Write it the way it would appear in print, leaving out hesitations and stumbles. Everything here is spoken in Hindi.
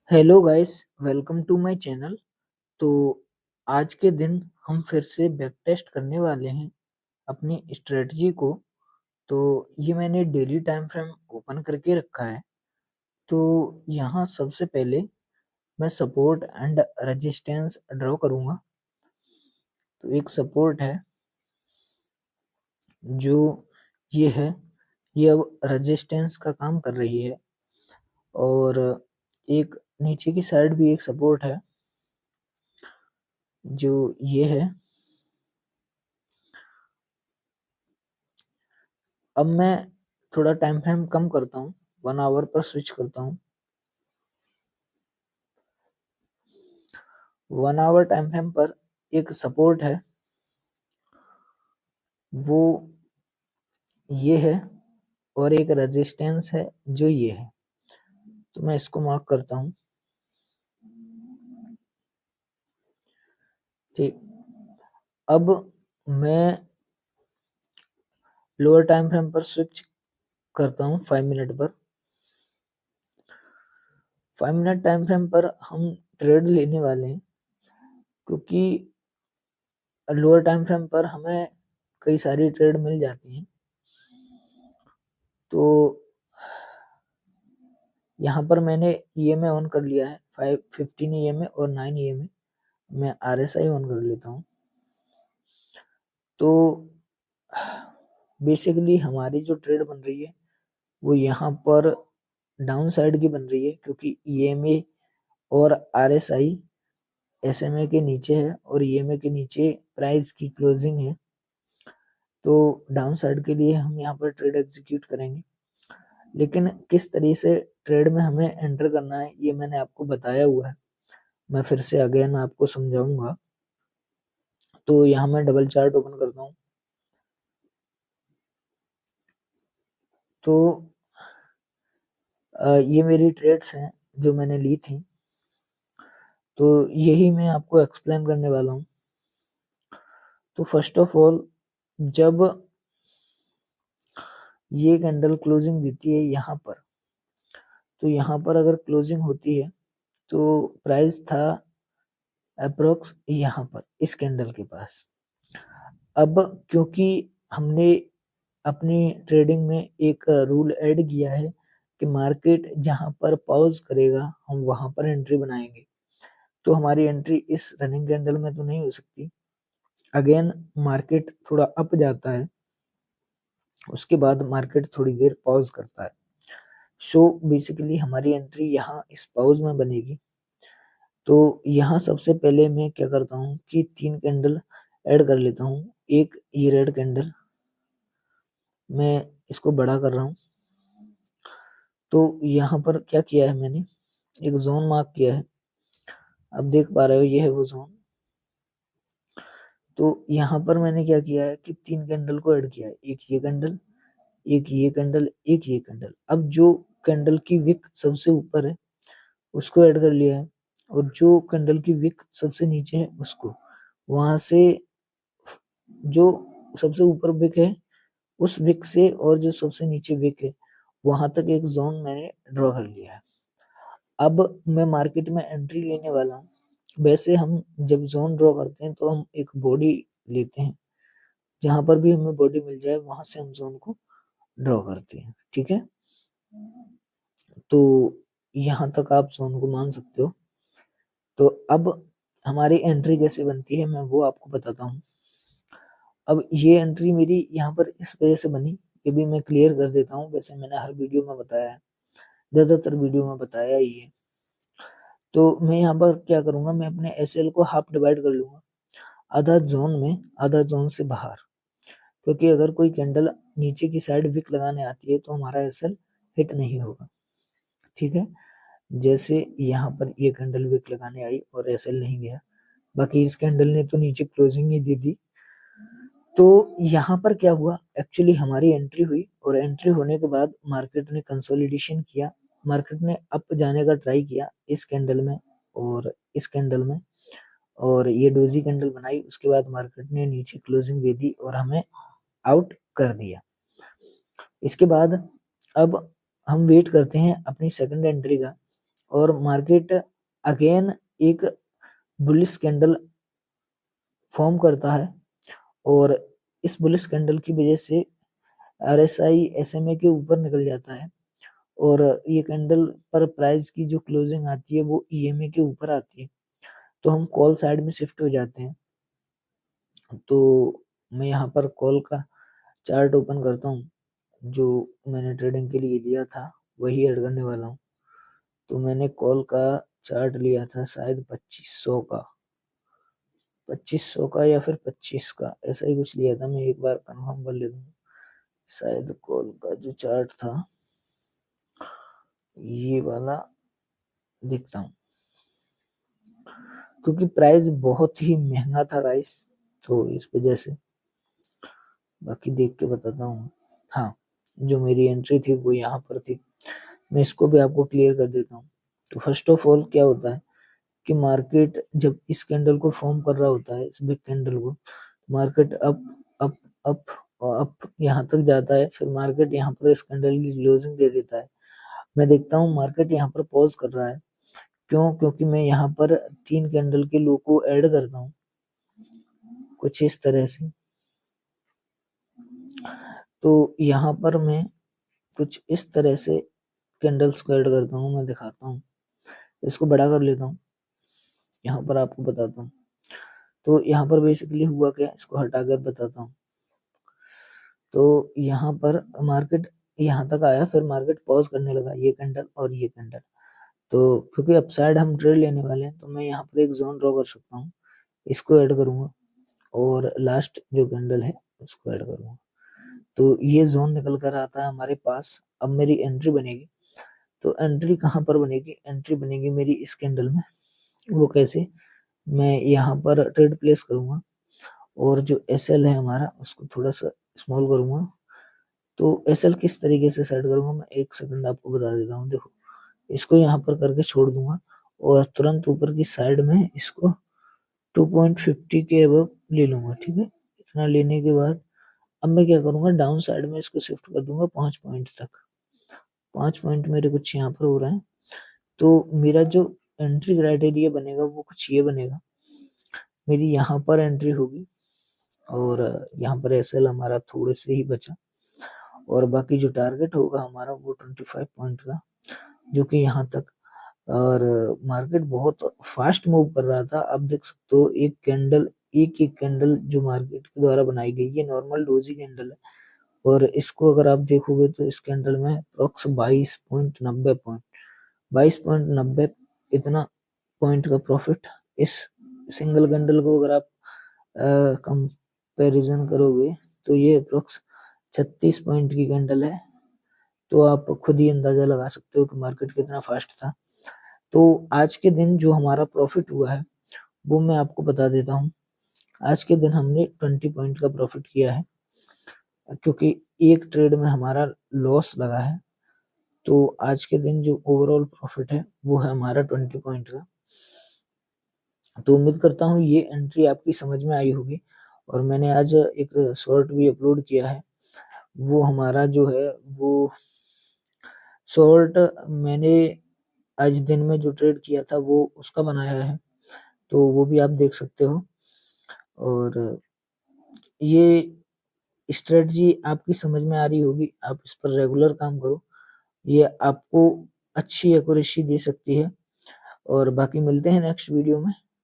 Hello guys, welcome to my channel. तो आज के दिन हम फिर से बैक टेस्ट करने वाले हैं अपनी स्ट्रेटजी को। तो ये मैंने डेली टाइम फ्रेम ओपन करके रखा है। तो यहाँ सबसे पहले मैं सपोर्ट एंड रेजिस्टेंस ड्रॉ करूँगा। तो एक सपोर्ट है जो ये है, ये अब रेजिस्टेंस का काम कर रही है। और एक नीचे की साइड भी एक सपोर्ट है जो ये है। अब मैं थोड़ा टाइम फ्रेम कम करता हूँ, 1 आवर पर स्विच करता हूँ। 1 आवर टाइम फ्रेम पर एक सपोर्ट है, वो ये है, और एक रेजिस्टेंस है जो ये है। तो मैं इसको मार्क करता हूँ। ठीक, अब मैं लोअर टाइम फ्रेम पर स्विच करता हूँ 5 मिनट पर। 5 मिनट टाइम फ्रेम पर हम ट्रेड लेने वाले हैं, क्योंकि लोअर टाइम फ्रेम पर हमें कई सारी ट्रेड मिल जाती हैं। तो यहाँ पर मैंने ईएमए ऑन कर लिया है, 15 ईएमए और 9 ईएमए। मैं आरएसआई ऑन कर लेता हूँ। तो बेसिकली हमारी जो ट्रेड बन रही है वो यहाँ पर डाउन साइड की बन रही है, क्योंकि ईएमए और आरएसआई एसएमए के नीचे है और ईएमए के नीचे प्राइस की क्लोजिंग है। तो डाउन साइड के लिए हम यहाँ पर ट्रेड एग्जीक्यूट करेंगे। लेकिन किस तरीके से ट्रेड में हमें एंटर करना है ये मैंने आपको बताया हुआ है, मैं फिर से अगेन आपको समझाऊंगा। तो यहाँ मैं डबल चार्ट ओपन करता हूँ। तो ये मेरी ट्रेड्स हैं जो मैंने ली थी। तो यही मैं आपको एक्सप्लेन करने वाला हूँ। तो फर्स्ट ऑफ ऑल, जब ये कैंडल क्लोजिंग देती है यहाँ पर, तो यहाँ पर अगर क्लोजिंग होती है तो प्राइस था अप्रोक्स यहाँ पर इस कैंडल के पास। अब क्योंकि हमने अपनी ट्रेडिंग में एक रूल ऐड किया है कि मार्केट जहां पर पॉज करेगा हम वहां पर एंट्री बनाएंगे, तो हमारी एंट्री इस रनिंग कैंडल में तो नहीं हो सकती। अगेन मार्केट थोड़ा अप जाता है, उसके बाद मार्केट थोड़ी देर पॉज करता है। सो बेसिकली हमारी एंट्री यहाँ इस पॉज में बनेगी। तो यहाँ सबसे पहले मैं क्या करता हूँ कि 3 कैंडल ऐड कर लेता हूँ। एक ये रेड कैंडल, मैं इसको बड़ा कर रहा हूँ। तो यहाँ पर क्या किया है मैंने, एक जोन मार्क किया है। अब देख पा रहे हो ये है वो जोन। तो यहाँ पर मैंने क्या किया है कि 3 कैंडल को ऐड किया है, एक ये कैंडल, एक ये कैंडल, एक ये कैंडल। अब जो कैंडल की विक सबसे ऊपर है उसको ऐड कर लिया है, और जो कैंडल की विक सबसे नीचे है उसको, वहां से जो सबसे ऊपर विक है उस विक से और जो सबसे नीचे विक है वहां तक एक जोन मैंने ड्रॉ कर लिया है। अब मैं मार्केट में एंट्री लेने वाला हूँ। वैसे हम जब जोन ड्रॉ करते हैं तो हम एक बॉडी लेते हैं, जहां पर भी हमें बॉडी मिल जाए वहां से हम जोन को ड्रॉ करते हैं। ठीक है, तो यहाँ तक आप जोन को मान सकते हो। तो अब हमारी एंट्री कैसे बनती है मैं वो आपको बताता हूँ। अब ये एंट्री मेरी यहाँ पर इस वजह से बनी, ये भी मैं क्लियर कर देता हूँ। वैसे मैंने हर वीडियो में बताया है, ज्यादातर वीडियो में बताया ही है। तो मैं यहाँ पर क्या करूंगा, मैं अपने एसएल को हाफ डिवाइड कर लूंगा, आधा जोन में आधा जोन से बाहर। क्योंकि अगर कोई कैंडल नीचे की साइड विक लगाने आती है तो हमारा एसएल हिट नहीं होगा। ठीक है, जैसे यहाँ पर ये कैंडल विक लगाने आई और एसएल नहीं गया, बाकी इस कैंडल ने तो नीचे क्लोजिंग ही दी थी। तो यहाँ पर क्या हुआ, एक्चुअली हमारी एंट्री हुई और एंट्री होने के बाद मार्केट ने कंसोलिडेशन किया। मार्केट ने अप जाने का ट्राई किया इस कैंडल में और इस कैंडल में, और ये डोजी कैंडल बनाई। उसके बाद मार्केट ने नीचे क्लोजिंग दे दी और हमें आउट कर दिया। इसके बाद अब हम वेट करते हैं अपनी सेकंड एंट्री का। और मार्केट अगेन एक बुलिश कैंडल फॉर्म करता है और इस बुलिश कैंडल की वजह से RSI SMA के ऊपर निकल जाता है और ये कैंडल पर प्राइस की जो क्लोजिंग आती है वो EMA के ऊपर आती है, तो हम कॉल साइड में शिफ्ट हो जाते हैं। तो मैं यहाँ पर कॉल का चार्ट ओपन करता हूँ, जो मैंने ट्रेडिंग के लिए लिया था वही ऐड करने वाला हूँ। तो मैंने कॉल का चार्ट लिया था शायद 2500 का या फिर 25 का, ऐसा ही कुछ लिया था। मैं एक बार कंफर्म कर लेता हूँ। शायद कॉल का जो चार्ट था ये वाला दिखता हूँ, क्योंकि प्राइस बहुत ही महंगा था गाइस, तो इस वजह से। बाकी देख के बताता हूँ। हाँ, जो मेरी एंट्री थी वो यहाँ पर थी। मैं इसको भी आपको क्लियर कर देता हूँ। तो फर्स्ट ऑफ ऑल क्या होता है कि मार्केट जब इस कैंडल को फॉर्म कर रहा होता है, इस बिग कैंडल को, market up up up up यहाँ तक जाता है, फिर मार्केट यहाँ पर इस कैंडल की क्लोजिंग दे देता है। मैं देखता हूँ मार्केट यहाँ पर पॉज कर रहा है। क्यों? क्योंकि मैं यहाँ पर 3 कैंडल के लो को ऐड करता हूँ कुछ इस तरह से। तो यहाँ पर मैं कुछ इस तरह से कैंडल्स को ऐड करता हूँ, मैं दिखाता हूँ। इसको बड़ा कर लेता हूँ, यहाँ पर आपको बताता हूँ। तो यहाँ पर बेसिकली हुआ क्या, इसको हटाकर बताता हूँ। तो यहाँ पर मार्केट यहाँ तक आया, फिर मार्केट पॉज करने लगा, ये कैंडल और ये कैंडल। तो क्योंकि अपसाइड हम ट्रेड लेने वाले हैं, तो मैं यहाँ पर एक जोन ड्रॉ कर सकता हूँ, इसको ऐड करूंगा और लास्ट जो कैंडल है उसको ऐड करूंगा। तो ये जोन निकल कर आता है हमारे पास। अब मेरी एंट्री बनेगी, तो एंट्री कहाँ पर बनेगी? एंट्री बनेगी मेरी इस कैंडल में। वो कैसे? मैं यहाँ पर ट्रेड प्लेस करूंगा और जो SL है हमारा उसको थोड़ा सा स्मॉल करूंगा। तो SL किस तरीके से सेट करूंगा मैं एक सेकंड आपको बता देता हूँ। देखो, इसको यहाँ पर करके छोड़ दूंगा और तुरंत ऊपर की साइड में इसको 2.50 के अबव ले लूंगा, ठीक है। इतना लेने के बाद अब मैं क्या करूंगा, डाउन साइड में इसको शिफ्ट कर दूंगा 5 पॉइंट तक। 5 पॉइंट मेरे कुछ यहाँ पर हो रहा है। तो मेरा जो एंट्री क्राइटेरिया बनेगा वो कुछ ये बनेगा। मेरी यहाँ पर एंट्री होगी और यहाँ पर SL हमारा थोड़े से ही बचा और बाकी जो टारगेट होगा हमारा वो 25 पॉइंट का, जो कि यहाँ तक। और मार्केट बहुत फास्ट मूव कर रहा था। अब देख सकते हो एक एक कैंडल जो मार्केट के द्वारा बनाई गई, ये नॉर्मल डोजी कैंडल है और इसको अगर आप देखोगे तो इस कैंडल में अप्रोक्स 22.90 पॉइंट 22.90 इतना पॉइंट का प्रॉफिट इस सिंगल कैंडल को अगर आप कंपैरिजन करोगे तो ये अप्रोक्स 36 पॉइंट की कैंडल है। तो आप खुद ही अंदाजा लगा सकते हो कि मार्केट कितना फास्ट था। तो आज के दिन जो हमारा प्रॉफिट हुआ है वो मैं आपको बता देता हूँ। आज के दिन हमने 20 पॉइंट का प्रॉफिट किया है, क्योंकि एक ट्रेड में हमारा लॉस लगा है। तो आज के दिन जो ओवरऑल प्रॉफिट है वो है हमारा 20 पॉइंट का। तो उम्मीद करता हूँ ये एंट्री आपकी समझ में आई होगी। और मैंने आज एक शॉर्ट भी अपलोड किया है, वो हमारा जो है वो शॉर्ट मैंने आज दिन में जो ट्रेड किया था वो उसका बनाया है, तो वो भी आप देख सकते हो। और ये स्ट्रेटजी आपकी समझ में आ रही होगी, आप इस पर रेगुलर काम करो, ये आपको अच्छी एक्यूरेसी दे सकती है। और बाकी मिलते हैं नेक्स्ट वीडियो में।